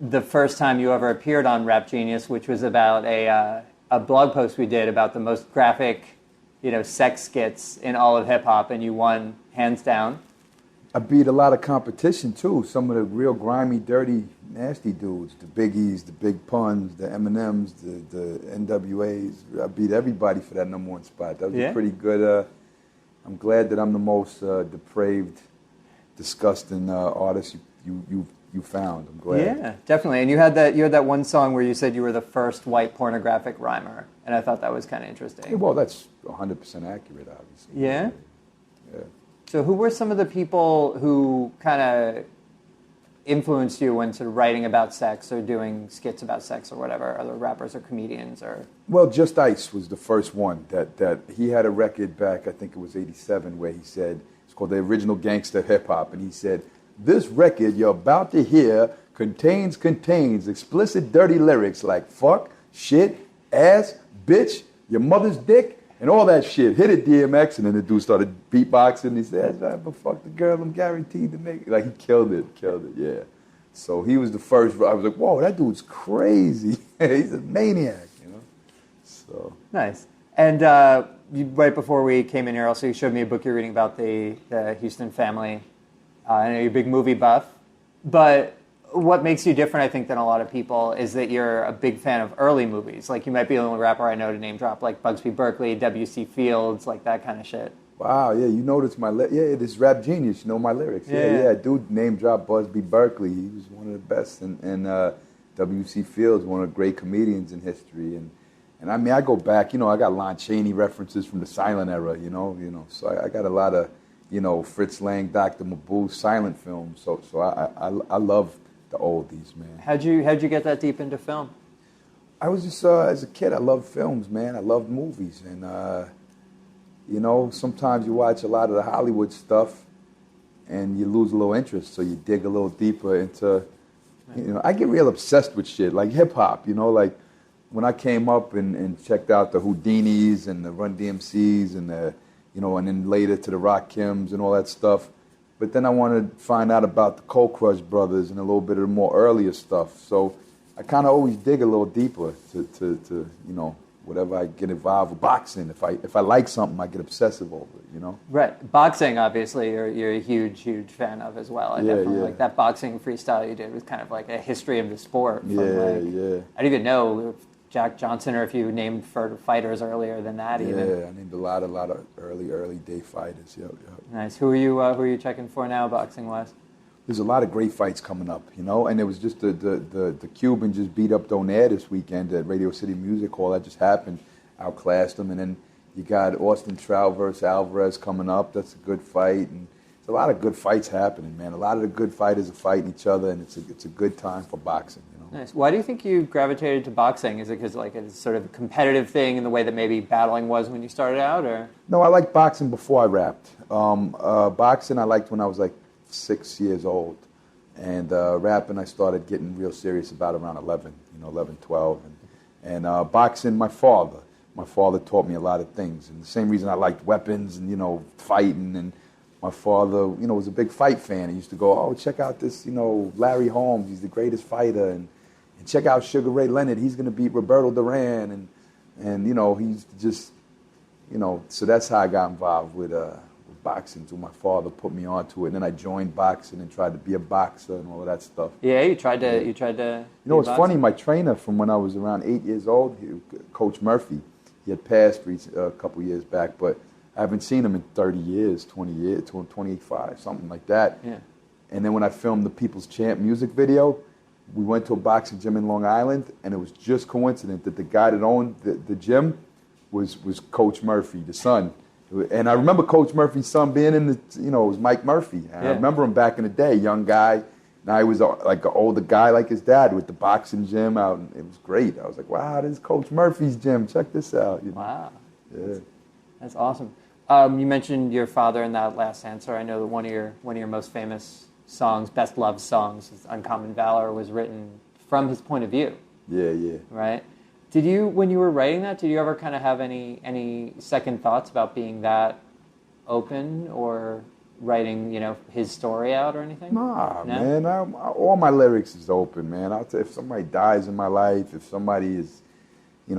the first time you ever appeared on Rap Genius, which was about a blog post we did about the most graphic, sex skits in all of hip hop, and you won hands down. I beat a lot of competition too. Some of the real grimy, dirty, nasty dudes, the Biggies, the Big Puns, the Eminems, the NWAs. I beat everybody for that #1 spot. That was a pretty good. I'm glad that I'm the most depraved, disgusting artist you found. I'm glad. Yeah, definitely. And you had that one song where you said you were the first white pornographic rhymer, and I thought that was kind of interesting. Yeah, well, that's 100% accurate, obviously. Yeah. Yeah. So who were some of the people who kind of influenced you when sort of writing about sex or doing skits about sex or whatever, other rappers or comedians or? Well, Just Ice was the first one that he had a record back, I think it was 87, where he said, it's called The Original Gangsta Hip Hop, and he said, this record you're about to hear contains explicit dirty lyrics like fuck, shit, ass, bitch, your mother's dick, and all that shit. Hit it, DMX. And then the dude started beatboxing. He said, but fuck the girl, I'm guaranteed to make it. Like, he killed it, yeah. So he was the first. I was like, whoa, that dude's crazy. He's a maniac, So. Nice. And right before we came in here, also, you showed me a book you're reading about the Houston family. I know you're a big movie buff. But what makes you different, I think, than a lot of people is that you're a big fan of early movies. Like, you might be the only rapper I know to name drop, like Bugsby Berkeley, W.C. Fields, like that kind of shit. Wow, yeah, you noticed this Rap Genius, you know my lyrics. Yeah, dude name dropped Bugsby Berkeley. He was one of the best. And W.C. Fields, one of the great comedians in history. And I mean, I go back, I got Lon Chaney references from the silent era, so I got a lot of, Fritz Lang, Dr. Mabou silent films. So I love the oldies, man. How'd you get that deep into film? I was just, as a kid, I loved films, man. I loved movies. And, sometimes you watch a lot of the Hollywood stuff and you lose a little interest. So you dig a little deeper into, I get real obsessed with shit, like hip-hop, like when I came up and checked out the Houdinis and the Run DMCs and the, and then later to the Rakims and all that stuff. But then I wanted to find out about the Cold Crush Brothers and a little bit of the more earlier stuff. So I kind of always dig a little deeper to whatever I get involved with. Boxing, if I like something, I get obsessive over it, Right. Boxing, obviously, you're a huge fan of as well. I definitely like that boxing freestyle you did was kind of like a history of the sport. From I didn't even know if Jack Johnson or if you named for fighters earlier than that even. Yeah, I named a lot of early day fighters. Yep. Nice. Who are you checking for now, boxing wise? There's a lot of great fights coming up, and it was just the Cuban just beat up Donaire this weekend at Radio City Music Hall. That just happened, outclassed him, and then you got Austin Trout versus Alvarez coming up. That's a good fight, and there's a lot of good fights happening, man. A lot of the good fighters are fighting each other, and it's a good time for boxing. Nice. Why do you think you gravitated to boxing? Is it because it's sort of a competitive thing in the way that maybe battling was when you started out, or? No, I liked boxing before I rapped. Boxing I liked when I was like 6 years old. And rapping I started getting real serious about around 11, 12. And boxing, my father taught me a lot of things. And the same reason I liked weapons and, fighting. And my father, was a big fight fan. He used to go, oh, check out this, Larry Holmes. He's the greatest fighter. And check out Sugar Ray Leonard. He's going to beat Roberto Duran. And he's just, so that's how I got involved with boxing. So my father put me onto it. And then I joined boxing and tried to be a boxer and all of that stuff. Yeah, you tried to. It's funny. My trainer from when I was around 8 years old, Coach Murphy, he had passed a couple years back, but I haven't seen him in 30 years, 20 years, 25, something like that. Yeah. And then when I filmed the People's Champ music video, we went to a boxing gym in Long Island, and it was just coincident that the guy that owned the gym was Coach Murphy, the son. And I remember Coach Murphy's son being in it was Mike Murphy. And I remember him back in the day, young guy. Now he was like an older guy like his dad with the boxing gym out. And it was great. I was like, wow, this is Coach Murphy's gym. Check this out. Wow. Yeah. That's awesome. You mentioned your father in that last answer. I know that one of your most famous songs, best loved songs, Uncommon Valor, was written from his point of view. Yeah. Right? Did you, when you were writing that, did you ever kind of have any second thoughts about being that open, or writing, his story out or anything? Nah, No? man. All my lyrics is open, man. I'll tell you, if somebody dies in my life, if somebody is,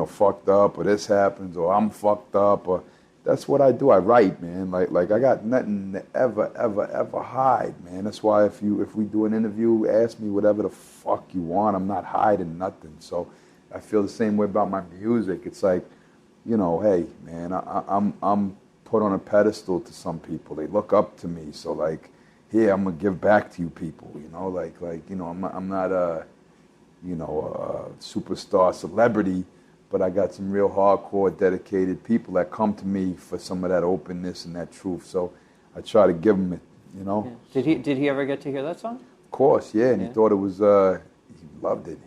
fucked up, or this happens, or I'm fucked up, or that's what I do. I write, man. Like I got nothing to ever hide, man. That's why if we do an interview, ask me whatever the fuck you want. I'm not hiding nothing. So I feel the same way about my music. It's like, hey, man, I'm put on a pedestal to some people. They look up to me. So like, here, I'm gonna give back to you people. I'm not a superstar celebrity, but I got some real hardcore, dedicated people that come to me for some of that openness and that truth. So I try to give them it, Yeah. Did he ever get to hear that song? Of course, yeah. And he thought it was, he loved it.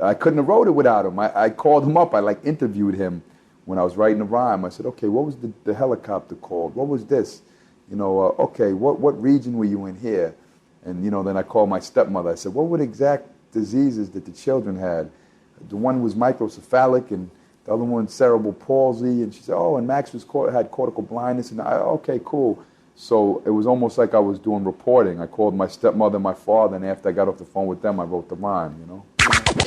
I couldn't have wrote it without him. I called him up. I interviewed him when I was writing the rhyme. I said, okay, what was the helicopter called? What was this? Okay, what region were you in here? And, then I called my stepmother. I said, what were the exact diseases that the children had? The one was microcephalic, and the other one cerebral palsy. And she said, oh, and Max had cortical blindness. And okay, cool. So it was almost like I was doing reporting. I called my stepmother and my father, and after I got off the phone with them, I wrote the rhyme,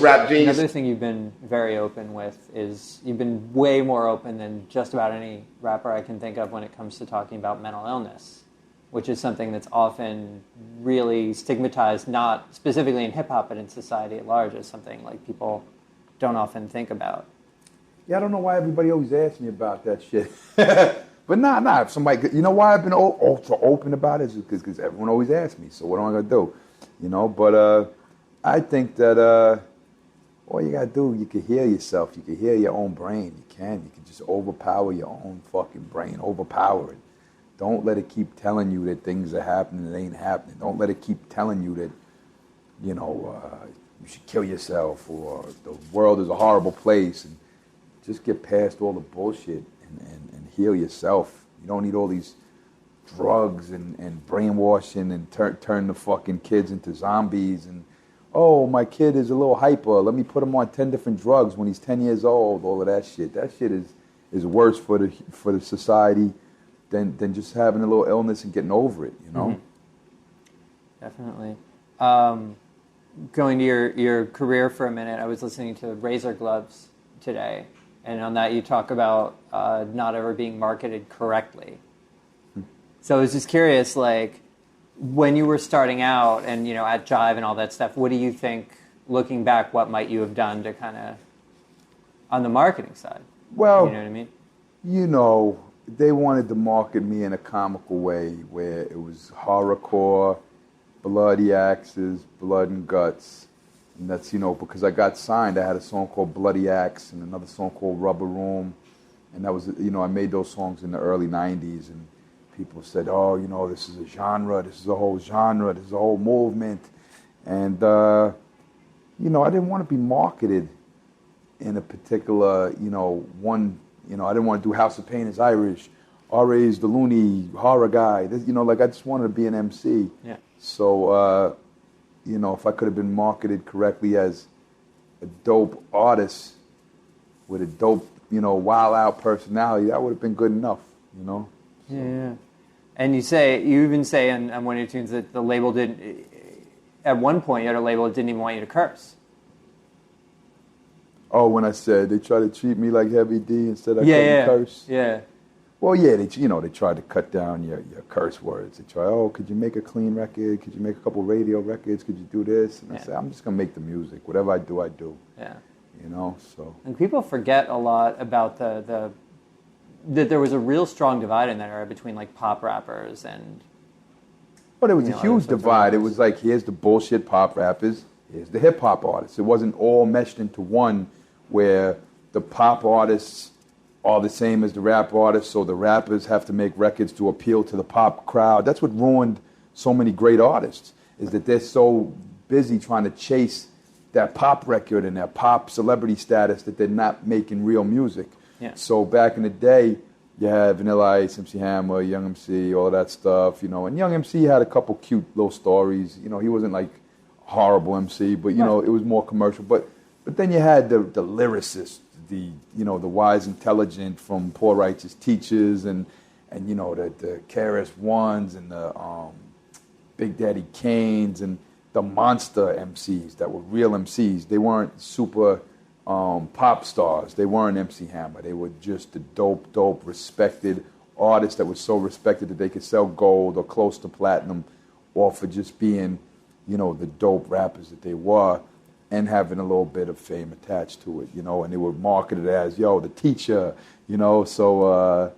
Rap genius. Another thing you've been very open with is you've been way more open than just about any rapper I can think of when it comes to talking about mental illness, which is something that's often really stigmatized, not specifically in hip-hop, but in society at large, as something like people don't often think about. Yeah, I don't know why everybody always asks me about that shit. But nah, if somebody, why I've been ultra open about it is because everyone always asks me, so what am I going to do? But I think that all you got to do, you can heal yourself. You can heal your own brain. You can just overpower your own fucking brain. Overpower it. Don't let it keep telling you that things are happening that ain't happening. Don't let it keep telling you that, you should kill yourself or the world is a horrible place. And just get past all the bullshit and heal yourself. You don't need all these drugs and brainwashing and turn the fucking kids into zombies. And, oh, my kid is a little hyper. Let me put him on 10 different drugs when he's 10 years old. All of that shit. That shit is worse for the society than just having a little illness and getting over it, Mm-hmm. Definitely. Going to your career for a minute, I was listening to Razor Gloves today, and on that you talk about not ever being marketed correctly. So I was just curious, like, when you were starting out and, at Jive and all that stuff, what do you think, looking back, what might you have done to kind of, on the marketing side? Well, you know what I mean? They wanted to market me in a comical way where it was horrorcore, bloody axes, blood and guts. And that's, because I got signed, I had a song called Bloody Axe and another song called Rubber Room. And that was, I made those songs in the early 90s. And people said, oh, this is a genre, this is a whole genre, this is a whole movement. And, I didn't want to be marketed in a particular, one. I didn't want to do House of Pain is Irish, R.A.'s the loony horror guy. I just wanted to be an MC. Yeah. So, if I could have been marketed correctly as a dope artist with a dope, wild out personality, that would have been good enough, Yeah. And you even say on one of your tunes that the label didn't, at one point you had a label that didn't even want you to curse. Oh, when I said they try to treat me like Heavy D instead I couldn't curse. Yeah. Well, yeah, they tried to cut down your curse words. They try, could you make a clean record? Could you make a couple radio records? Could you do this? And I said, I'm just gonna make the music. Whatever I do, I do. Yeah. So. And people forget a lot about that there was a real strong divide in that era between like pop rappers and. Well, there was a huge divide. It was like, here's the bullshit pop rappers, here's the hip hop artists. It wasn't all meshed into one, where the pop artists are the same as the rap artists, so the rappers have to make records to appeal to the pop crowd. That's what ruined so many great artists, is that they're so busy trying to chase that pop record and that pop celebrity status that they're not making real music. Yeah. So back in the day, you had Vanilla Ice, MC Hammer, Young MC, all that stuff, and Young MC had a couple cute little stories. He wasn't like a horrible MC, but, it was more commercial. But then you had the lyricists, the wise intelligent from Poor Righteous Teachers, and and you know the KRS-Ones and the Big Daddy Kanes and the monster MCs that were real MCs. They weren't super pop stars. They weren't MC Hammer. They were just the dope, respected artists that were so respected that they could sell gold or close to platinum, or for just being, you know, the dope rappers that they were, and having a little bit of fame attached to it, you know. And they were marketed as, yo, the teacher, you know. So,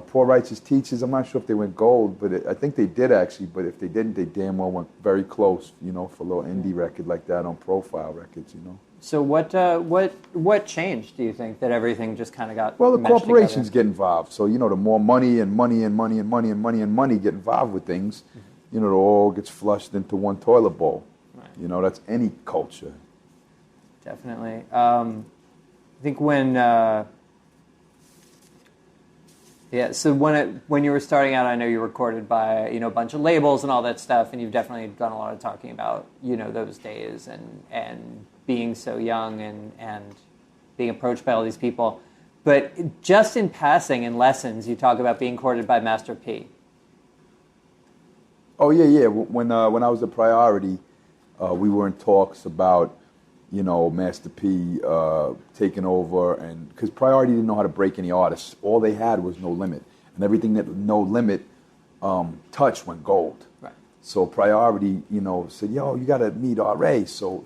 Poor Righteous Teachers, I'm not sure if they went gold, but I think they did actually. But if they didn't, they damn well went very close, you know, for a little indie record like that on Profile Records, you know. So what changed, do you think, that everything just kind of got Well, the meshed corporations together? get involved. So, you know, the more money and money and money and money and money and money get involved with things, you know, it all gets flushed into one toilet bowl. Right. You know, that's any culture. Definitely. I think when... so when you were starting out, I know you were recorded by, you know, a bunch of labels and all that stuff, and you've definitely done a lot of talking about, you know, those days and being so young and being approached by all these people. But just in passing, in lessons, you talk about being courted by Master P. Oh, yeah. When I was a Priority, we were in talks about, you know, Master P taking over, and because Priority didn't know how to break any artists. All they had was No Limit, and everything that No Limit touched went gold. Right. So Priority, you know, said, yo, you got to meet RA. So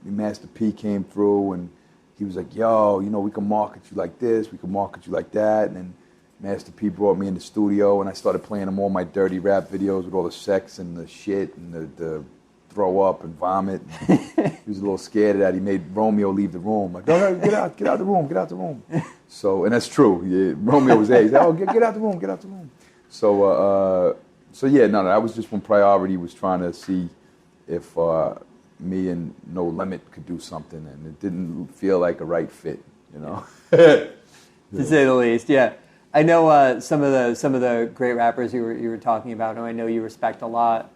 Master P came through, and he was like, yo, you know, we can market you like this, we can market you like that. And then Master P brought me in the studio, and I started playing him all my dirty rap videos with all the sex and the shit and the throw up and vomit. And he was a little scared of that. He made Romeo leave the room. Like, no, get out the room. So, and that's true. Yeah, Romeo was there. He said, oh, get out the room. So yeah, no, that was just when Priority was trying to see if me and No Limit could do something, and it didn't feel like a right fit, you know. To say the least, yeah. I know some of the great rappers you were talking about, and I know you respect a lot.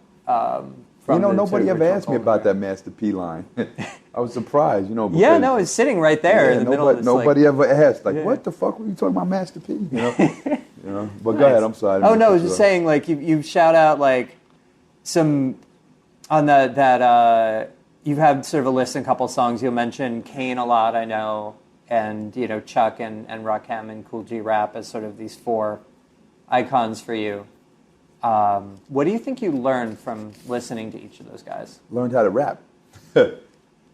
You know, nobody ever asked me about that. that Master P line. I was surprised, you know. Yeah, no, it's sitting right there in the middle of this. Nobody ever asked, like, yeah. what the fuck were you talking about Master P? You know. But go ahead, I'm sorry. Oh no, I was just saying, like, you shout out like some on that you've had sort of a list in a couple of songs. You'll mention Kane a lot, I know, and you know Chuck and Rakim and Kool G Rap as sort of these four icons for you. What do you think you learned from listening to each of those guys? Learned how to rap.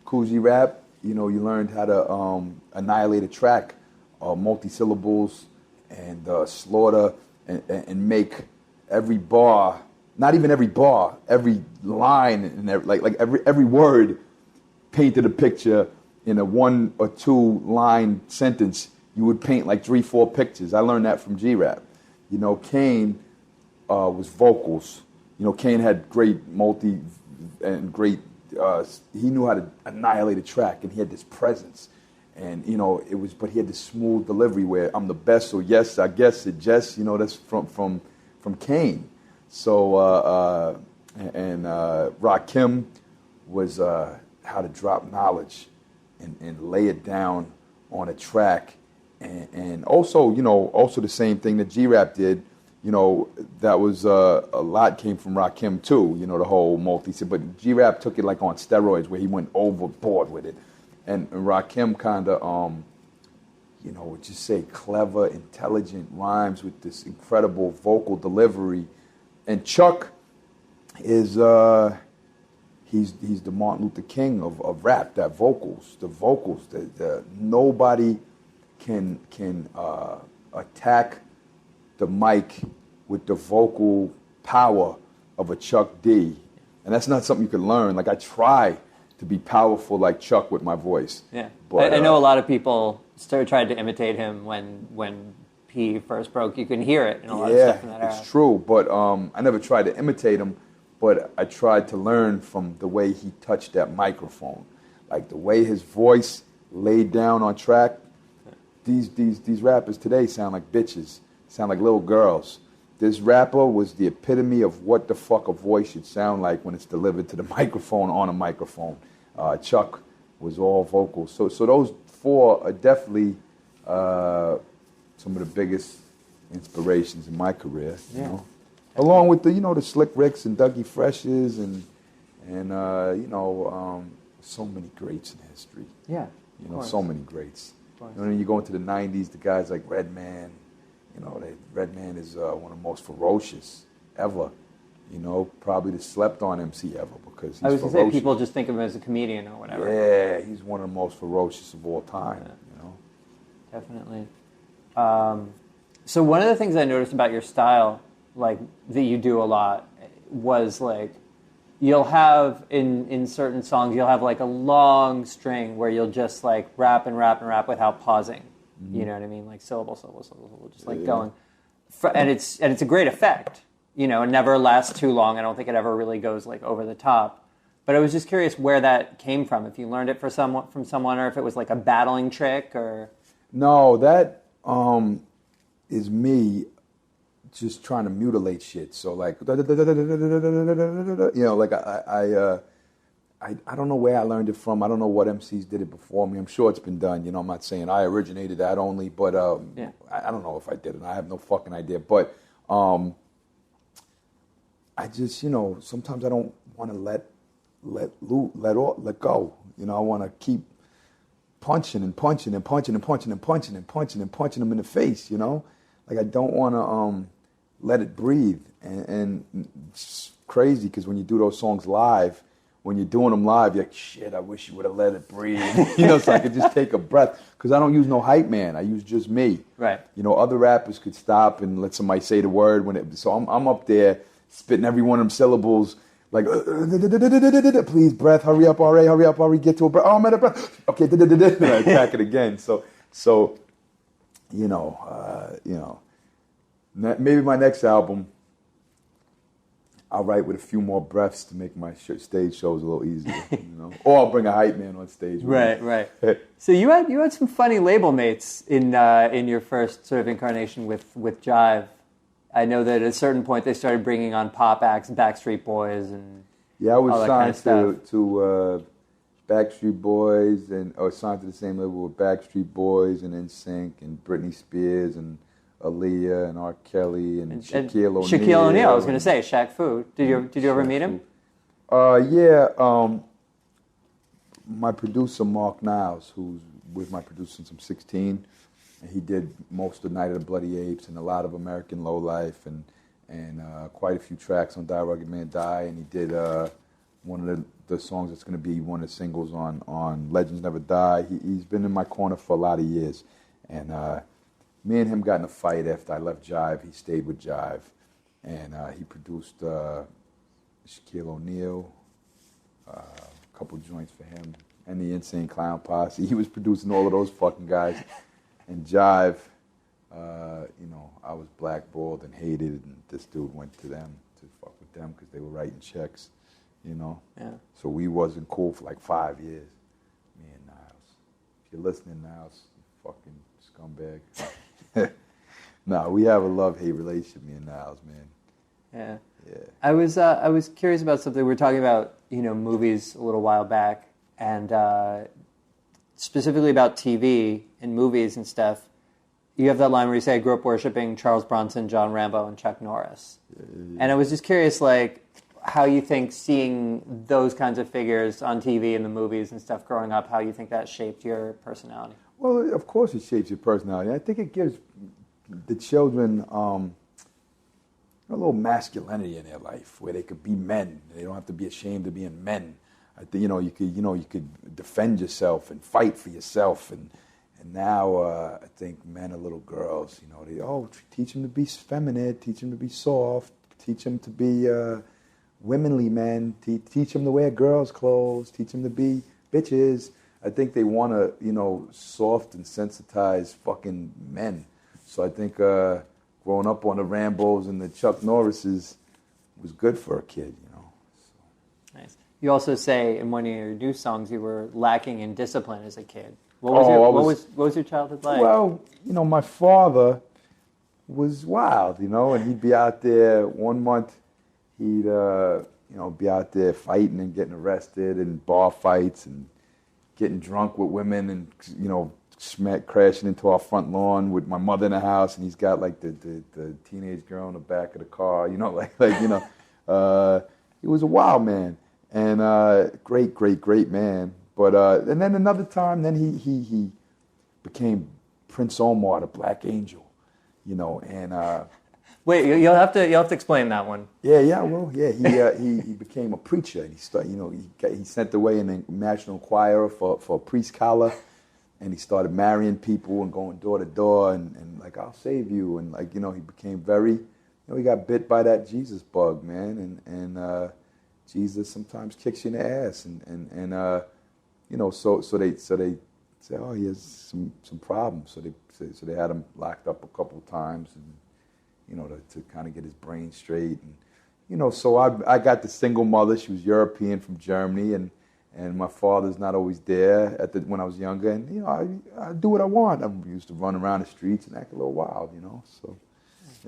Kool G Rap, you know, you learned how to annihilate a track, multi-syllables, and slaughter, and make every bar, not even every bar, every line, and every word painted a picture in a 1 or 2 line sentence. You would paint like 3-4 pictures. I learned that from G Rap. You know, Kane was vocals. You know, Kane had great he knew how to annihilate a track, and he had this presence. And, you know, but he had this smooth delivery where I'm the best, so yes, I guess it just, you know, that's from Kane. So, Rakim was how to drop knowledge and lay it down on a track. And also, you know, also the same thing that G Rap did. You know, that was a lot came from Rakim too. You know, the whole but G Rap took it like on steroids, where he went overboard with it, and Rakim kind of, you know, would just say clever, intelligent rhymes with this incredible vocal delivery. And Chuck is he's the Martin Luther King of rap. The vocals, the nobody can attack the mic with the vocal power of a Chuck D. And that's not something you can learn. Like, I try to be powerful like Chuck with my voice. Yeah. But, I know a lot of people tried to imitate him when P first broke. You can hear it in a lot of stuff in that era. It's true. But I never tried to imitate him, but I tried to learn from the way he touched that microphone. Like, the way his voice laid down on track. These rappers today sound like bitches. Sound like little girls. This rapper was the epitome of what the fuck a voice should sound like when it's delivered to the microphone on a microphone. Chuck was all vocal. So those four are definitely some of the biggest inspirations in my career. You Yeah. know, along with the Slick Ricks and Dougie Freshes and so many greats in history. Yeah. So many greats. You go into the '90s, the guys like Redman. Redman is one of the most ferocious ever. Probably the slept-on MC ever because he's I was going to ferocious. say, people just think of him as a comedian or whatever. Yeah, he's one of the most ferocious of all time. Yeah. Definitely. So one of the things I noticed about your style, like that you do a lot, was like you'll have in certain songs you'll have like a long string where you'll just like rap and rap and rap without pausing. Mm-hmm. You know what I mean? Like syllable, syllable, syllable, just like going. And it's a great effect. It never lasts too long. I don't think it ever really goes like over the top. But I was just curious where that came from. If you learned it from someone, or if it was like a battling trick, or. No, that is me just trying to mutilate shit. So like, like I don't know where I learned it from. I don't know what MCs did it before me. I'm sure it's been done. I'm not saying I originated that only, but I don't know if I did it. I have no fucking idea. But I just, sometimes I don't want to let go. I want to keep punching and punching and punching and punching and punching and punching and punching them in the face. Like I don't want to let it breathe. And it's crazy because when you do those songs live, when you're doing them live, you're like, shit, I wish you would have let it breathe. So I could just take a breath. Because I don't use no hype man. I use just me. Right. Other rappers could stop and let somebody say the word. So I'm up there spitting every one of them syllables. Like, please, breath, hurry up, R.A., hurry up, R.A., get to a breath. Oh, I'm out of breath. Okay, and I attack it again. So maybe my next album, I'll write with a few more breaths to make my stage shows a little easier, Or I'll bring a hype man on stage. Right. So you had some funny label mates in your first sort of incarnation with Jive. I know that at a certain point they started bringing on pop acts, Backstreet Boys, and I was signed kind to Backstreet Boys, and I was signed to the same label with Backstreet Boys and NSYNC and Britney Spears and Aaliyah and R. Kelly and Shaquille O'Neal. Shaquille O'Neal, I was going to say, Shaq Fu. Did you ever meet him? My producer, Mark Niles, who's with my producer since I'm 16, and he did most of the Night of the Bloody Apes and a lot of American Lowlife and quite a few tracks on Die Rugged Man Die, and he did one of the songs that's going to be one of the singles on Legends Never Die. He's been in my corner for a lot of years, and me and him got in a fight after I left Jive. He stayed with Jive, and he produced Shaquille O'Neal, a couple joints for him, and the Insane Clown Posse. He was producing all of those fucking guys. And Jive, I was blackballed and hated, and this dude went to them to fuck with them because they were writing checks, Yeah. So we wasn't cool for like 5 years, me and Niles. If you're listening, Niles, you fucking scumbag. No, we have a love-hate relationship, me and Niles, man. Yeah. I was curious about something. We were talking about, movies a little while back, and specifically about TV and movies and stuff. You have that line where you say, I grew up worshiping Charles Bronson, John Rambo, and Chuck Norris. And I was just curious, like, how you think seeing those kinds of figures on TV and the movies and stuff growing up, how you think that shaped your personality? Well, of course it shapes your personality. I think it gives the children a little masculinity in their life where they could be men. They don't have to be ashamed of being men. I think you could defend yourself and fight for yourself, and now I think men are little girls. They teach them to be feminine, teach them to be soft, teach them to be womanly men, teach them to wear girls' clothes, teach them to be bitches. I think they want to soft and sensitized fucking men. So I think growing up on the Rambos and the Chuck Norrises was good for a kid. So. Nice. You also say in one of your new songs you were lacking in discipline as a kid. What was your childhood like? Well, my father was wild, and he'd be out there 1 month. He'd be out there fighting and getting arrested and bar fights and getting drunk with women and crashing into our front lawn with my mother in the house, and he's got like the teenage girl in the back of the car, you know, he was a wild man, and great man. But and then another time, then he became Prince Omar, the Black Angel, you know, and wait, you'll have to explain that one. Yeah, well, yeah, he became a preacher, and he started, you know, he sent away in the National Choir for a priest collar, and he started marrying people and going door to door, and like, I'll save you, and like, you know, he became very, you know, he got bit by that Jesus bug, man, and Jesus sometimes kicks you in the ass, and you know, so they say, oh, he has some problems, so they had him locked up a couple of times, and you know, to kind of get his brain straight, and you know, so I got the single mother. She was European from Germany, and my father's not always there when I was younger, and you know, I do what I want. I used to run around the streets and act a little wild, you know. So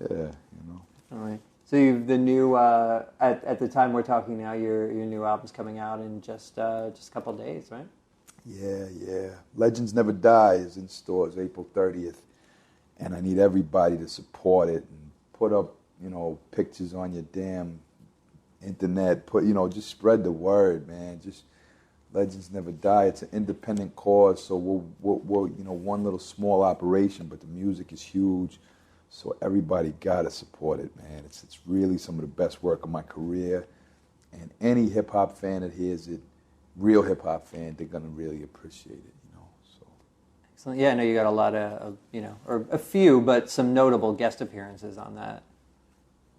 yeah, you know. Definitely. So you've the new at the time we're talking now, your new album's coming out in just a couple of days, right? Yeah. Legends Never Die is in stores April 30th, and I need everybody to support it and put up, you know, pictures on your damn internet. Just spread the word, man. Just Legends Never Die. It's an independent cause, so we're you know, one little small operation, but the music is huge. So everybody gotta support it, man. It's really some of the best work of my career, and any hip hop fan that hears it, real hip hop fan, they're gonna really appreciate it, you know. So. Excellent. Yeah, I know you got a lot of you know, or a few, but some notable guest appearances on that.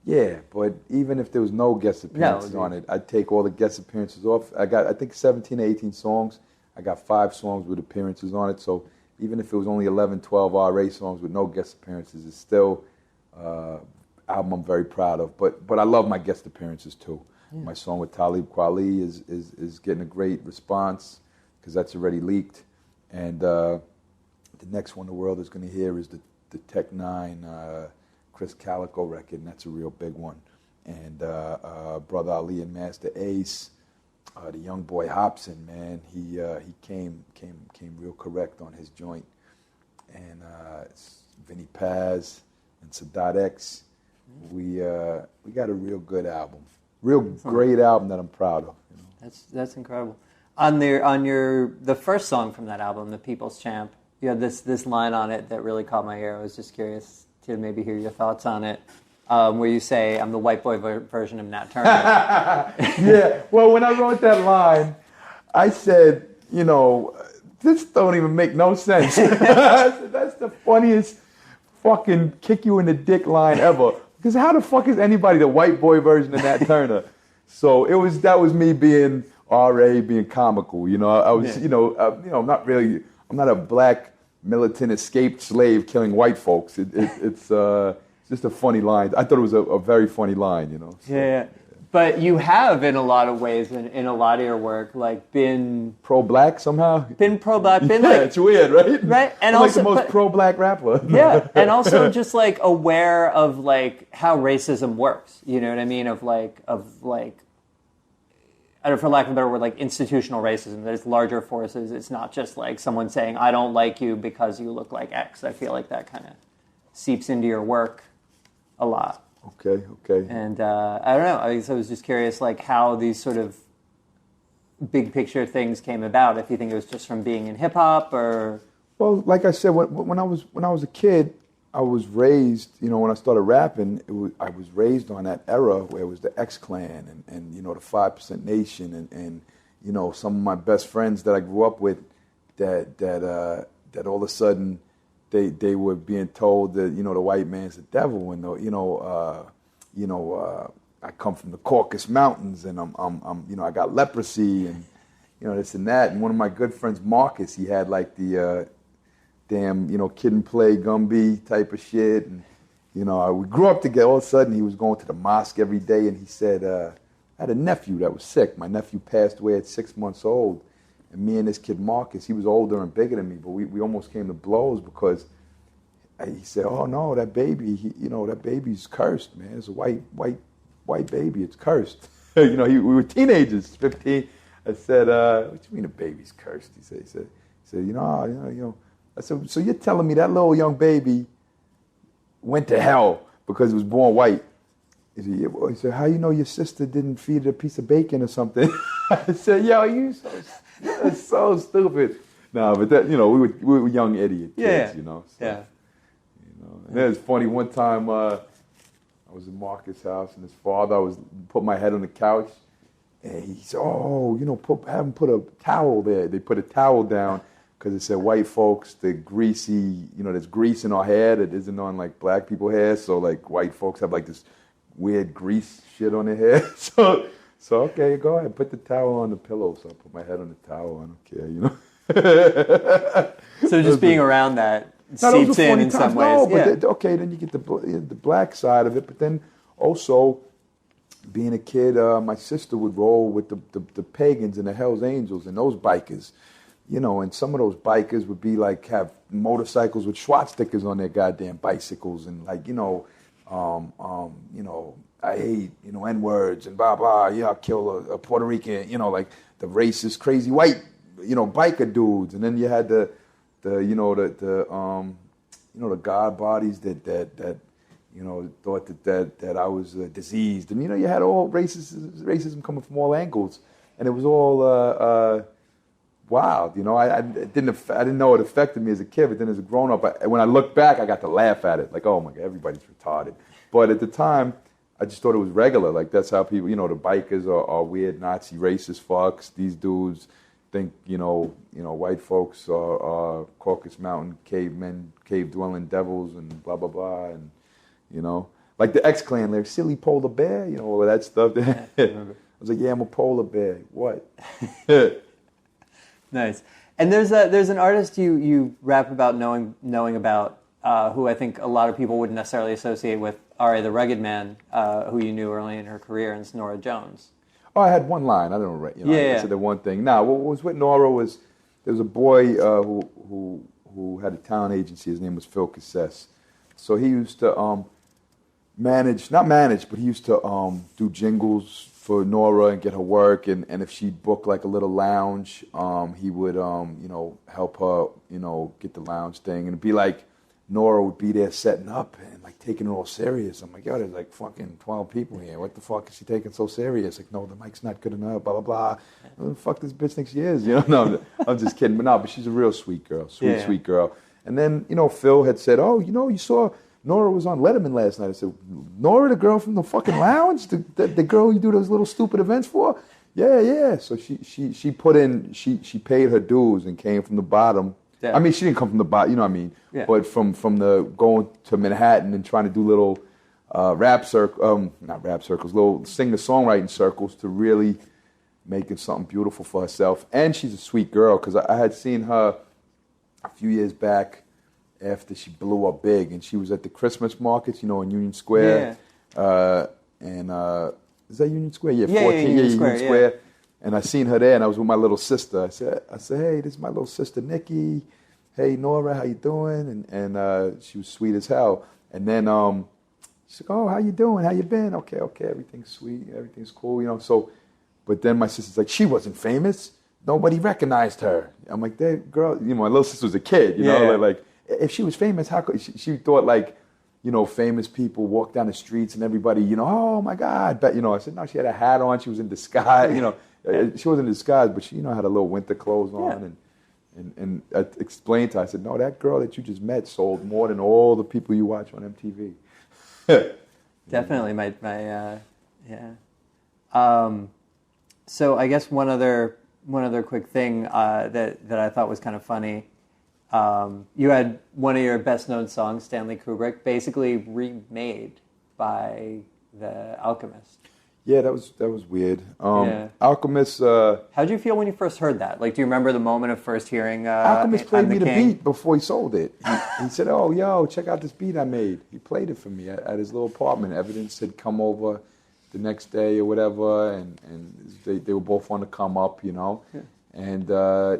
Yeah, but even if there was no guest appearances on it, I'd take all the guest appearances off. I got, I think, 17 or 18 songs. I got 5 songs with appearances on it, so even if it was only 11, 12 RA songs with no guest appearances, it's still album I'm very proud of. But I love my guest appearances too. Yeah. My song with Talib Kweli is getting a great response because that's already leaked. And the next one the world is going to hear is the Tech 9 Chris Calico record, and that's a real big one. And Brother Ali and Master Ace, the young boy Hobson, man, he came real correct on his joint, and Vinny Paz and Sadat X, we got a real good album, great album that I'm proud of. You know? That's incredible. On the first song from that album, The People's Champ, you had this line on it that really caught my ear. I was just curious to maybe hear your thoughts on it. Where you say, I'm the white boy version of Nat Turner. Yeah, well, when I wrote that line, I said, you know, this don't even make no sense. I said, that's the funniest fucking kick you in the dick line ever. Because how the fuck is anybody the white boy version of Nat Turner? So that was me being RA, being comical. You know, I was, yeah. I'm not a black militant escaped slave killing white folks. It's just a funny line. I thought it was a very funny line, you know. So, yeah. But you have, in a lot of ways, in a lot of your work, like been pro-black somehow. Been pro-black. Been yeah, it's weird, right? Right. And I'm also like the most pro-black rapper. Yeah, and also just like aware of like how racism works. You know what I mean? Of like, I don't know, for lack of a better word, like institutional racism. There's larger forces. It's not just like someone saying, I don't like you because you look like X. I feel like that kind of seeps into your work a lot. Okay. And I don't know. I was just curious, like how these sort of big picture things came about. If you think it was just from being in hip hop, or well, like I said, when I was a kid, I was raised. You know, when I started rapping, I was raised on that era where it was the X Clan and you know, the 5% Nation and you know, some of my best friends that I grew up with that all of a sudden. They were being told that, you know, the white man's the devil, and I come from the Caucasus Mountains, and I'm you know, I got leprosy, and you know, this and that. And one of my good friends, Marcus, he had like the damn, you know, Kid and Play Gumby type of shit, and you know, we grew up together. All of a sudden, he was going to the mosque every day, and he said, I had a nephew that was sick. My nephew passed away at 6 months old. And me and this kid Marcus, he was older and bigger than me, but we almost came to blows because he said, "Oh no, that baby, that baby's cursed, man. It's a white baby. It's cursed." You know, we were teenagers, 15. I said, "What do you mean a baby's cursed?" He said, I I said, so you're telling me that little young baby went to hell because he was born white? He said, yeah, boy. He said, how you know your sister didn't feed it a piece of bacon or something? I said, yo, you're so stupid. No, but that, we were young idiot kids, So, And it was funny, one time I was in Marcus' house and his father, put my head on the couch and he said, oh, have him put a towel there. They put a towel down because it said white folks, the greasy, there's grease in our hair that isn't on like black people hair. So like white folks have like this weird grease shit on their hair. So okay, go ahead, put the towel on the pillow. So I put my head on the towel. I don't care, So just being around that seeps in some ways. No, but okay, then you get the black side of it. But then also, being a kid, my sister would roll with the pagans and the Hells Angels and those bikers. And some of those bikers would be like have motorcycles with Schwartz stickers on their goddamn bicycles and like, I hate, N-words and blah, blah, I'll kill a Puerto Rican, like the racist, crazy white, biker dudes. And then you had the God bodies that thought that I was diseased. And, you had all racism coming from all angles. And it was all wild, I didn't know it affected me as a kid, but then as a grown-up, when I look back, I got to laugh at it. Like, oh my God, everybody's retarded. But at the time, I just thought it was regular. Like, that's how people, the bikers are weird Nazi racist fucks. These dudes think, white folks are Caucasus Mountain cavemen, cave-dwelling devils and blah, blah, blah. And, like the X-Clan lyrics, silly polar bear, all of that stuff. I was like, yeah, I'm a polar bear. What? Nice. And there's an artist you rap about knowing about who I think a lot of people wouldn't necessarily associate with R.A. the Rugged Man, who you knew early in her career, and it's Nora Jones. Oh, I had one line. I don't know, right? I said the one thing. Now, what was with Nora was there was a boy who had a talent agency. His name was Phil Cassess. So he used to not manage, but he used to do jingles for Nora and get her work, and if she booked like a little lounge, he would help her get the lounge thing, and it'd be like Nora would be there setting up and like taking it all serious. I'm like, yo, there's like fucking 12 people here. What the fuck is she taking so serious? Like, no, the mic's not good enough. Blah blah blah. Who the fuck this bitch thinks she is? No, I'm just kidding. But she's a real sweet girl, sweet girl. And then Phil had said, oh, you saw Nora was on Letterman last night. I said, Nora, the girl from the fucking lounge? The girl you do those little stupid events for? Yeah. So she put in, she paid her dues and came from the bottom. Yeah. I mean, she didn't come from the bottom, you know what I mean? Yeah. But from the going to Manhattan and trying to do little not rap circles, little singer-songwriting circles to really making something beautiful for herself. And she's a sweet girl because I had seen her a few years back after she blew up big, and she was at the Christmas markets, in Union Square. Yeah. Is that Union Square? Yeah, 14. Union Square. Yeah. And I seen her there, and I was with my little sister. I said, hey, this is my little sister, Nikki. Hey, Nora, how you doing? And she was sweet as hell. And then she's like, oh, how you doing? How you been? Okay, everything's sweet, everything's cool, So, but then my sister's like, she wasn't famous. Nobody recognized her. I'm like, that girl, my little sister was a kid, like if she was famous, how could she thought like, famous people walk down the streets and everybody, oh my God. But, I said, no, she had a hat on. She was in disguise, She wasn't in disguise, but she, had a little winter clothes on. And I explained to her, I said, no, that girl that you just met sold more than all the people you watch on MTV. Definitely, so I guess one other quick thing that I thought was kind of funny. You had one of your best-known songs, Stanley Kubrick, basically remade by the Alchemist. Yeah, that was weird. Alchemist. How'd you feel when you first heard that? Like, do you remember the moment of first hearing? Alchemist played me the beat before he sold it. He said, "Oh, yo, check out this beat I made." He played it for me at his little apartment. Evidence had come over the next day or whatever, and they were both on the come up, Yeah. And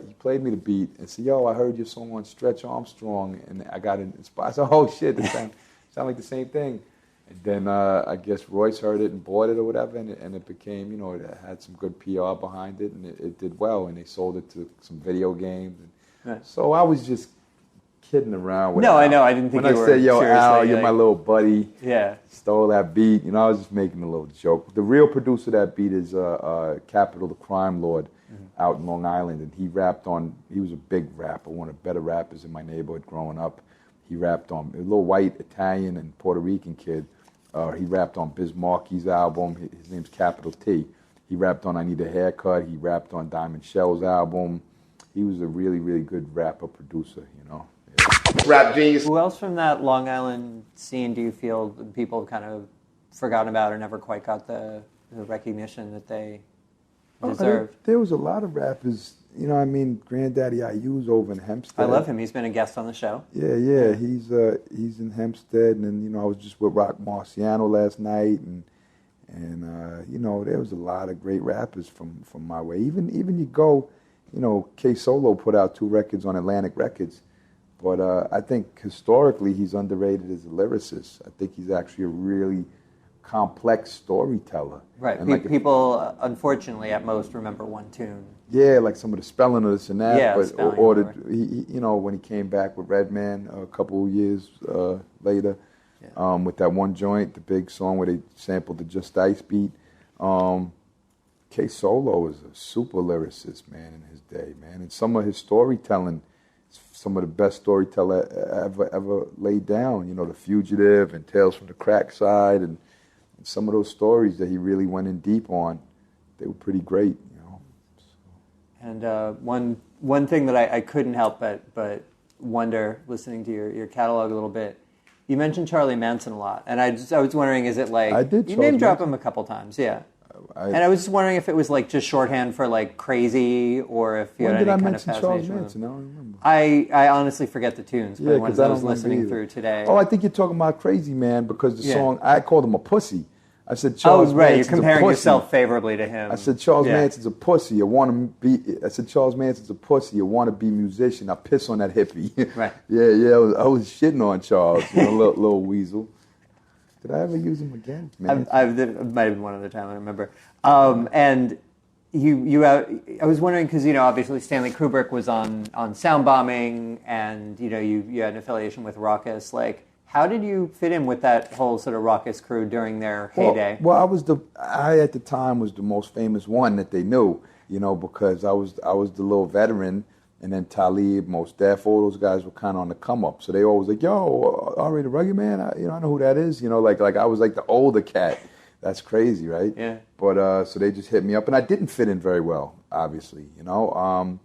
he played me the beat and said, yo, I heard your song on Stretch Armstrong, and I got inspired. I said, oh, shit, it sound like the same thing. And then I guess Royce heard it and bought it or whatever, and it became, it had some good PR behind it, and it did well, and they sold it to some video games. And so I was just kidding around with No, Al. I know. I didn't think when you I were said, yo, seriously, Al, you're like- my little buddy. Yeah. Stole that beat. You know, I was just making a little joke. The real producer of that beat is Capital, the crime lord, out in Long Island. And he was a big rapper, one of the better rappers in my neighborhood growing up. He rapped on a little white Italian and Puerto Rican kid. He rapped on Biz Markie's album. His name's Capital T. He rapped on I Need a Haircut. He rapped on Diamond Shell's album. He was a really, really good rapper producer, you know. Yeah. Rap genius. Who else from that Long Island scene do you feel people kind of forgotten about or never quite got the recognition that they deserved? There was a lot of rappers, you know, I mean, Granddaddy IU's over in Hempstead. I love him. He's been a guest on the show. Yeah. He's in Hempstead, and then, you know, I was just with Rock Marciano last night, and you know, there was a lot of great rappers from my way. Even you go, you know, K Solo put out 2 records on Atlantic Records, but I think historically he's underrated as a lyricist. I think he's actually a really complex storyteller. Right. And like People, unfortunately, at most remember one tune. yeah, like some of the spelling of this and that. Yeah, but spelling, or whatever. he, you know, when he came back with Redman a couple of years later, with that one joint, the big song where they sampled the Just Ice beat. K Solo is a super lyricist, man, in his day, man, and some of his storytelling, some of the best storyteller ever laid down. You know, The Fugitive and Tales from the Crack Side, and some of those stories that he really went in deep on, they were pretty great, you know. So. And one thing that I couldn't help but wonder, listening to your catalog a little bit, you mentioned Charlie Manson a lot, and I was wondering, is it like I did you Charles name drop Manson. him a couple times, yeah. And I was just wondering if it was like just shorthand for like crazy, or if you When had did any I kind of mention Charles fascination with Manson? him. I don't remember. I honestly forget the tunes, but Yeah, the ones 'cause I I don't was remember listening either. through today. Oh, I think you're talking about Crazy Man, because the Yeah. song, I called him a pussy. I said Oh, Charles right, you're Manson's comparing a pussy. yourself favorably to him. I said Charles Yeah. Manson's a pussy. I said Charles Manson's a pussy. A wannabe musician. I piss on that hippie. Right. Yeah. I was shitting on Charles, you know, little weasel. Did I ever use him again? Man. It might have been one other time, I don't remember. And I was wondering, because, you know, obviously Stanley Kubrick was on Soundbombing, and, you know, you had an affiliation with Raucous. Like, how did you fit in with that whole sort of Raucous crew during their heyday? Well, I at the time was the most famous one that they knew, you know, because I was the little veteran, and then Talib, Mos Def, all those guys were kind of on the come up. So they always like, yo, Ari the Rugged Man, I know who that is, you know, like I was like the older cat. That's crazy, right? Yeah. But so they just hit me up, and I didn't fit in very well, obviously, you know.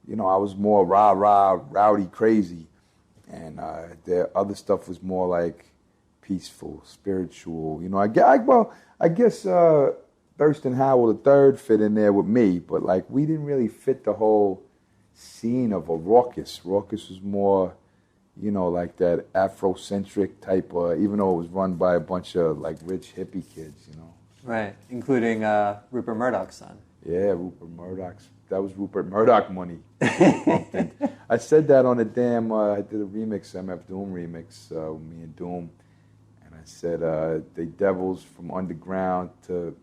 You know, I was more rowdy, crazy. And their other stuff was more like peaceful, spiritual. You know, I guess Thurston Howell III fit in there with me, but like we didn't really fit the whole scene of a Raucous. Raucous was more, you know, like that Afrocentric type, even though it was run by a bunch of like rich hippie kids, you know. Right, including Rupert Murdoch's son. Yeah, Rupert Murdoch's. That was Rupert Murdoch money. I said that on a damn. I did a remix, MF Doom remix, with me and Doom, and I said they devils from underground to.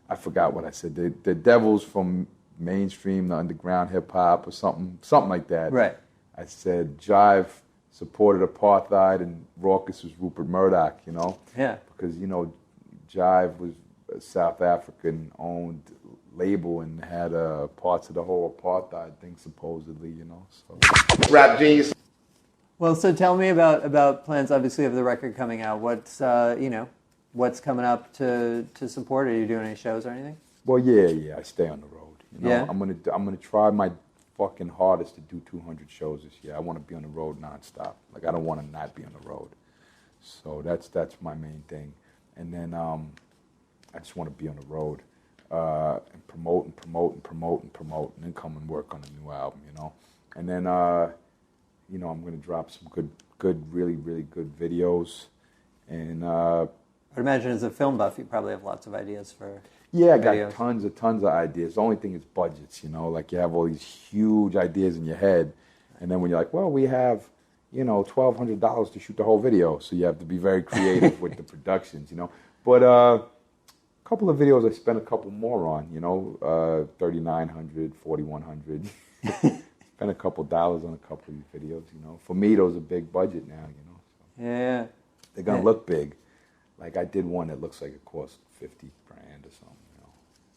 I forgot what I said. The devils from mainstream to underground hip hop or something like that. Right. I said Jive supported apartheid and Raucous was Rupert Murdoch. You know. Yeah. Because you know, Jive was a South African owned label and had parts of the whole apartheid thing, supposedly, you know. So. Rap genius. Well, so tell me about plans, obviously, of the record coming out. What's what's coming up to support? Are you doing any shows or anything? Well, yeah, I stay on the road. You know, Yeah. I'm gonna try my fucking hardest to do 200 shows this year. I want to be on the road nonstop. Like I don't want to not be on the road. So that's my main thing. And then I just want to be on the road. And promote, and then come and work on a new album, you know. And then, you know, I'm going to drop some good, really, really good videos. And I would imagine as a film buff, you probably have lots of ideas for yeah, I videos. got tons of ideas. The only thing is budgets, you know. Like you have all these huge ideas in your head, and then when you're like, well, we have, you know, $1,200 to shoot the whole video, so you have to be very creative with the productions, you know. But couple of videos I spent a couple more on, you know, 3,900, 4,100. spent a couple dollars on a couple of these videos, you know. For me, those are big budget now, you know. So Yeah. they're gonna look big. Like I did one that looks like it cost $50,000 or something, you know.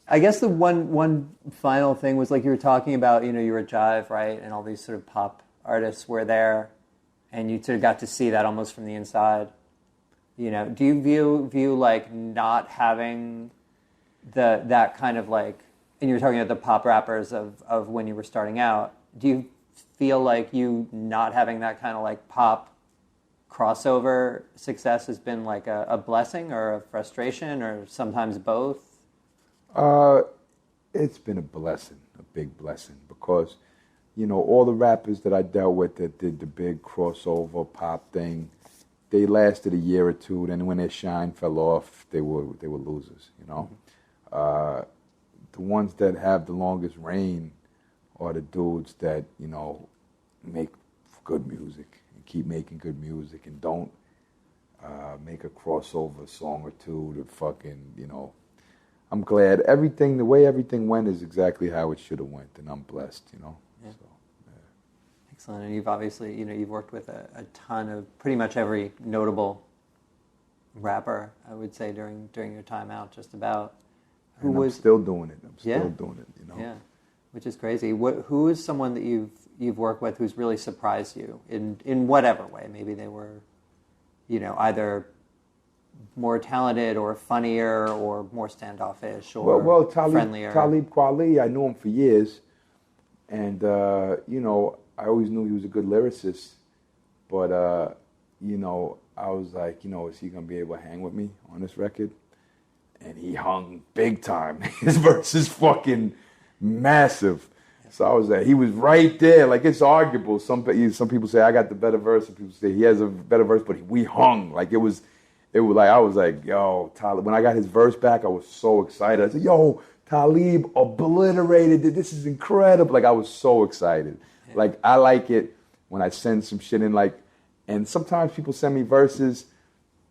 I guess the one final thing was like you were talking about, you know, you were at Jive, right? And all these sort of pop artists were there and you sort of got to see that almost from the inside. You know, do you view like not having that kind of like, and you were talking about the pop rappers of when you were starting out, do you feel like you not having that kind of like pop crossover success has been like a blessing or a frustration or sometimes both? It's been a blessing, a big blessing, because, you know, all the rappers that I dealt with that did the big crossover pop thing, they lasted a year or two. Then when their shine fell off, they were losers, you know. The ones that have the longest reign are the dudes that, you know, make good music and keep making good music and don't make a crossover song or two to fucking, you know. I'm glad the way everything went is exactly how it should have went, and I'm blessed, you know. Yeah. So, yeah. Excellent. And you've obviously, you know, you've worked with a ton of pretty much every notable rapper, I would say, during your time out, just about. I'm still doing it. I'm still Yeah. doing it, you know. Yeah, which is crazy. Who is someone that you've worked with who's really surprised you in whatever way? Maybe they were, you know, either more talented or funnier or more standoffish or friendlier. Talib Kweli, I knew him for years, and you know, I always knew he was a good lyricist, but you know, I was like, you know, is he gonna be able to hang with me on this record? And he hung big time. His verse is fucking massive. So I was like, he was right there. Like, it's arguable. Some people say I got the better verse. Some people say he has a better verse, but we hung. Like, it was like, I was like, yo, Talib. When I got his verse back, I was so excited. I said, yo, Talib obliterated it. This is incredible. Like, I was so excited. Yeah. Like, I like it when I send some shit in, like, and sometimes people send me verses,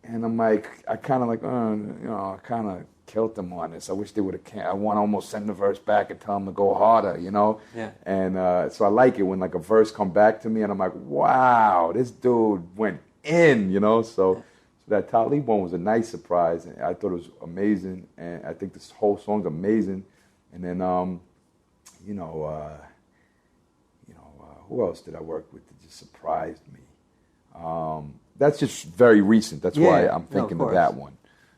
and I'm like, I kind of like, you know, I kind of killed them on this. I wish they would have. I want to almost send the verse back and tell them to go harder, you know. Yeah. And so I like it when like a verse come back to me, and I'm like, wow, this dude went in, you know. So that Talib one was a nice surprise, and I thought it was amazing, and I think this whole song's amazing. And then, you know, who else did I work with that just surprised me? That's just very recent. That's why I'm thinking of that one.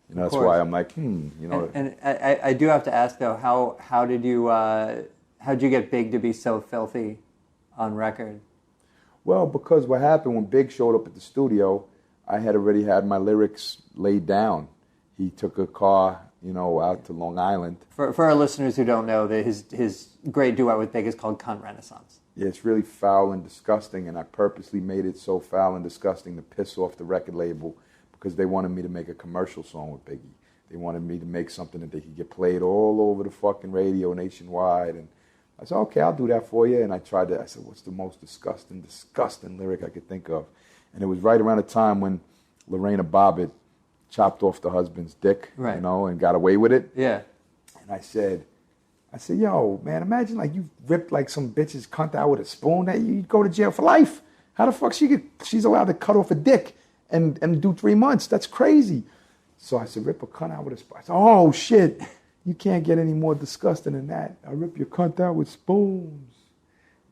You know, that's why I'm like, you know. And I do have to ask though, how'd you get Big to be so filthy on record? Well, because what happened when Big showed up at the studio, I had already had my lyrics laid down. He took a car, you know, out to Long Island. For our listeners who don't know, that his great duet with Big is called Cunt Renaissance. Yeah, it's really foul and disgusting, and I purposely made it so foul and disgusting to piss off the record label because they wanted me to make a commercial song with Biggie. They wanted me to make something that they could get played all over the fucking radio nationwide. And I said, okay, I'll do that for you. And I said, what's the most disgusting lyric I could think of? And it was right around the time when Lorena Bobbitt chopped off the husband's dick, right, you know, and got away with it. Yeah. And I said, yo, man, imagine like you ripped like some bitch's cunt out with a spoon, that you'd go to jail for life. How the fuck she's allowed to cut off a dick and do 3 months? That's crazy. So I said, rip a cunt out with a spoon. I said, oh shit, you can't get any more disgusting than that. I rip your cunt out with spoons.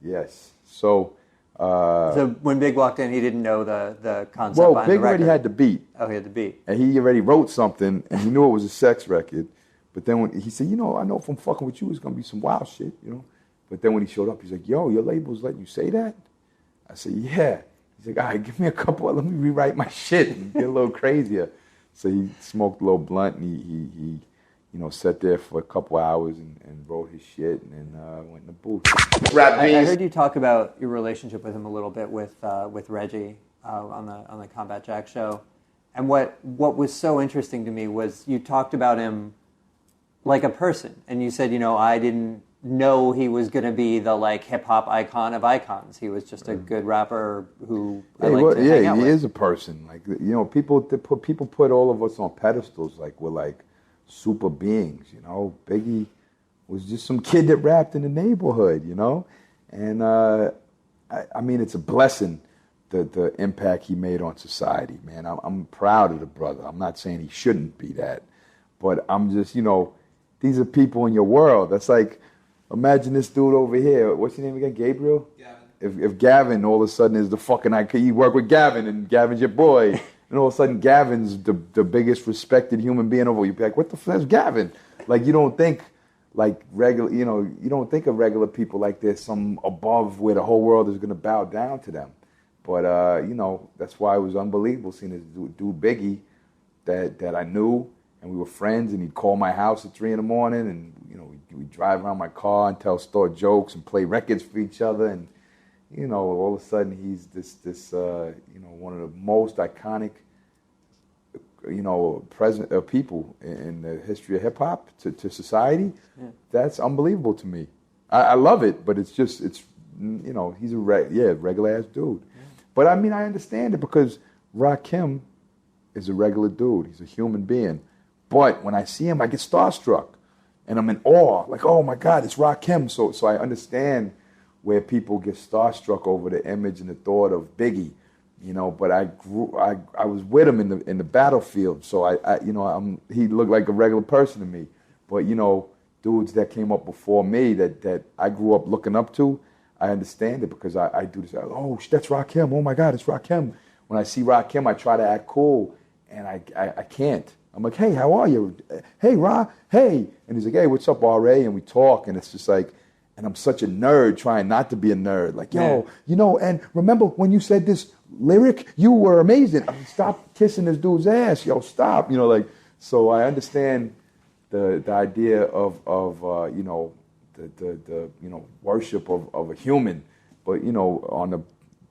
Yes. So when Big walked in, he didn't know the concept. Well, Big already had the beat. Oh, he had the beat. And he already wrote something, and he knew it was a sex record. But then when he said, you know, I know if I'm fucking with you, it's going to be some wild shit, you know. But then when he showed up, he's like, yo, your label's letting you say that? I said, yeah. He's like, all right, give me a couple, let me rewrite my shit and get a little crazier. So he smoked a little blunt, and he you know, sat there for a couple hours and wrote his shit, and then went in the booth. I heard you talk about your relationship with him a little bit with Reggie on the Combat Jack show. And what was so interesting to me was you talked about him like a person, and you said, you know, I didn't know he was going to be the like hip hop icon of icons. He was just a good rapper who I like to hang out with. He is a person. Like, you know, people put all of us on pedestals like we're like super beings. You know, Biggie was just some kid that rapped in the neighborhood. You know, And I mean, it's a blessing, the impact he made on society, man. I'm proud of the brother. I'm not saying he shouldn't be that, but I'm just, you know, these are people in your world. That's like, imagine this dude over here. What's your name again? Gabriel? Gavin. If Gavin all of a sudden is the fucking, you work with Gavin and Gavin's your boy, and all of a sudden Gavin's the biggest respected human being over, you'd be like, what the fuck is Gavin? Like, you don't think like regular, you know, you don't think of regular people like there's some above where the whole world is going to bow down to them. But, you know, that's why it was unbelievable seeing this dude Biggie that I knew, and we were friends, and he'd call my house at 3 in the morning, and, you know, we'd drive around my car and tell store jokes and play records for each other, and, you know, all of a sudden he's this you know, one of the most iconic, you know, people in the history of hip-hop to society. Yeah. That's unbelievable to me. I love it, but it's you know, he's a regular-ass dude. Yeah. But, I mean, I understand it because Rakim is a regular dude. He's a human being. But when I see him, I get starstruck. And I'm in awe. Like, oh, my God, it's Rakim. So I understand where people get starstruck over the image and the thought of Biggie. You know, but I was with him in the battlefield. So, you know, he looked like a regular person to me. But, you know, dudes that came up before me that I grew up looking up to, I understand it because I do this. Oh, that's Rakim. Oh, my God, it's Rakim. When I see Rakim, I try to act cool, and I can't. I'm like, hey, how are you? Hey, Ra, hey. And he's like, hey, what's up, R.A.? And we talk, and it's just like, and I'm such a nerd trying not to be a nerd. Like, yo, you know, and remember when you said this lyric, you were amazing. I mean, stop kissing this dude's ass. Yo, stop. You know, like, so I understand the idea of you know, the you know, worship of a human, but you know, on the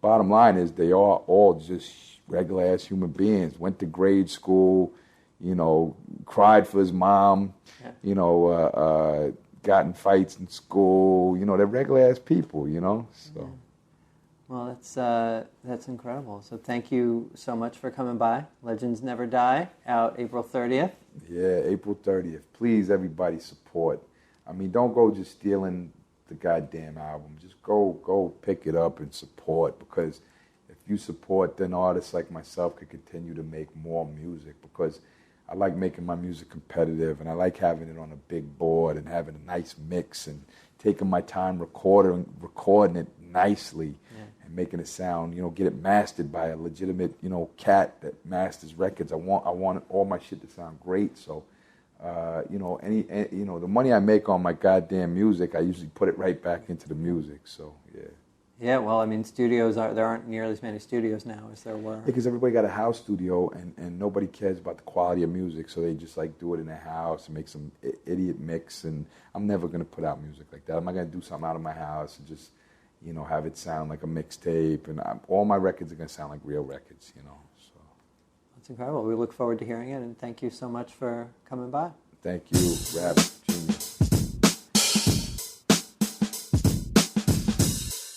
bottom line is they are all just regular ass human beings. Went to grade school, you know, cried for his mom, you know, got in fights in school. You know, they're regular ass people. You know, so. Well, that's incredible. So thank you so much for coming by. Legends Never Die, out April 30th. Yeah, April 30th. Please, everybody, support. I mean, don't go just stealing the goddamn album. Just go pick it up and support, because if you support, then artists like myself could continue to make more music, because I like making my music competitive, and I like having it on a big board and having a nice mix and taking my time recording it nicely and making it sound, you know, get it mastered by a legitimate, you know, cat that masters records. I want all my shit to sound great. So, you know, you know, the money I make on my goddamn music, I usually put it right back into the music. So, yeah. Yeah, well, I mean, there aren't nearly as many studios now as there were. Because everybody got a house studio, and nobody cares about the quality of music, so they just like do it in their house and make some idiot mix. And I'm never gonna put out music like that. I'm not gonna do something out of my house and just, you know, have it sound like a mixtape. And all my records are gonna sound like real records, you know. So that's incredible. We look forward to hearing it, and thank you so much for coming by. Thank you, Rap.